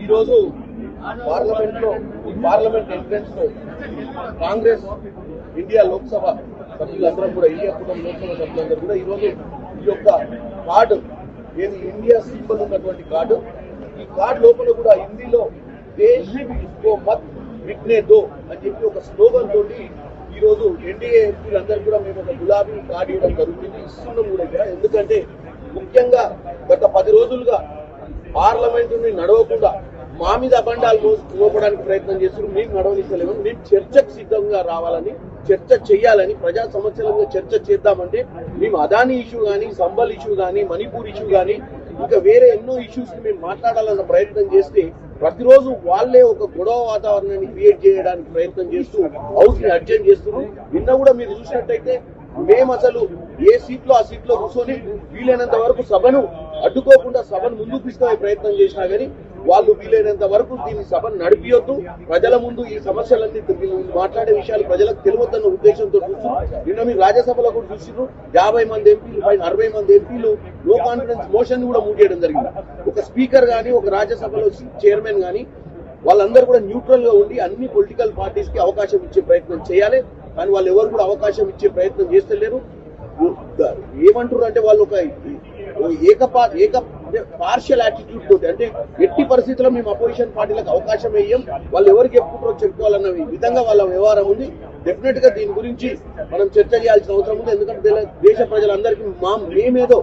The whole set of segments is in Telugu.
ఈరోజు పార్లమెంట్ ఎంట్రన్స్ లో కాంగ్రెస్ ఇండియా లోక్సభ సభ్యులందరూ కూడా ఇండియా కుటుంబ లోక్సభ సభ్యులందరూ కూడా ఈరోజు ఈ యొక్క కార్డు ఏది ఇండియా సింబల్ ఉన్నటువంటి కార్డు, ఈ కార్డు లోపల కూడా హిందీలో దేశ్ కో మత్ బిక్నే దో అని చెప్పి ఒక స్లోగన్ తోటి ఈ రోజు ఎన్డీఏ ఎంపీలందరూ కూడా మేము ఒక గులాబీ కార్డు ఇవ్వడం జరుగుతుంది, ఇస్తున్నాం కూడా ఇక్కడ. ఎందుకంటే ముఖ్యంగా గత 10 రోజులుగా పార్లమెంటుని నడవకుండా మా మీద అబండాలు మోపడానికి ప్రయత్నం చేస్తున్నారు. మేము నడవనిస్తలేము. మేము చర్చకు సిద్ధంగా రావాలని, చర్చ చేయాలని, ప్రజా సమస్యల మీద చర్చ చేద్దామంటే మేము అదానీ ఇష్యూ కానీ, సంబల్ ఇష్యూ కానీ, మణిపూర్ ఇష్యూ కానీ, ఇంకా వేరే ఎన్నో ఇష్యూస్ మేము మాట్లాడాలన్న ప్రయత్నం చేస్తే ప్రతిరోజు వాళ్ళే ఒక గొడవ వాతావరణాన్ని క్రియేట్ చేయడానికి ప్రయత్నం చేస్తూ హౌస్ ని అడ్జస్ట్ చేస్తున్నారు. నిన్న కూడా మీరు చూసినట్టయితే మేము అసలు ఏ సీట్లో ఆ సీట్లో కూర్చొని వీలైనంత వరకు సభను అడ్డుకోకుండా సభను ముందుకు తీసుకునే ప్రయత్నం చేసినా కానీ వాళ్ళు వీలైనంత వరకు దీన్ని సభను నడిపియొద్దు, ప్రజల ముందు ఈ సమస్యలన్నీ మాట్లాడే విషయాలు ప్రజలకు తెలియవద్దన్న ఉద్దేశంతో చూస్తున్నారు. నిన్న మీరు రాజ్యసభలో కూడా చూసినారు, 50 మంది ఎంపీలు పైన 60 మంది ఎంపీలు నో కాన్ఫిడెన్స్ మోషన్ కూడా మూవ్ చేయడం జరిగింది. ఒక స్పీకర్ గానీ, ఒక రాజ్యసభలో చైర్మన్ గానీ వాళ్ళందరూ కూడా న్యూట్రల్ గా ఉండి అన్ని పొలిటికల్ పార్టీస్ కి అవకాశం ఇచ్చే ప్రయత్నం చేయాలి. కానీ వాళ్ళు ఎవరు కూడా అవకాశం ఇచ్చే ప్రయత్నం చేస్తలేరు. ఏమంటారు అంటే వాళ్ళు ఒక పార్షియల్ యాటిట్యూడ్ తోటి, అంటే ఎట్టి పరిస్థితుల్లో మేము అపోజిషన్ పార్టీలకు అవకాశం వేయం, వాళ్ళు ఎవరికి చెప్పుకుంటారో చెప్పుకోవాలన్న విధంగా వాళ్ళ వ్యవహారం ఉంది. డెఫినెట్ గా దీని గురించి మనం చర్చ చేయాల్సిన అవసరం ఉంది. ఎందుకంటే దేశ ప్రజలందరికీ మేమేదో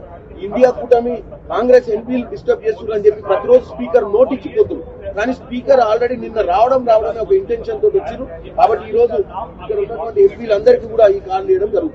ఇండియా కూటమి కాంగ్రెస్ ఎంపీలు డిస్టర్బ్ చేస్తున్నారని చెప్పి ప్రతిరోజు స్పీకర్ నోటిచ్చిపోతున్నారు. కానీ స్పీకర్ ఆల్రెడీ నిన్న రావడమే ఒక ఇంటెన్షన్ తోటి వచ్చింది. కాబట్టి ఈ రోజు ఇక్కడ ఉన్నటువంటి ఎంపీలందరికీ కూడా ఈ కార్డు ఇవ్వడం జరుగుతుంది.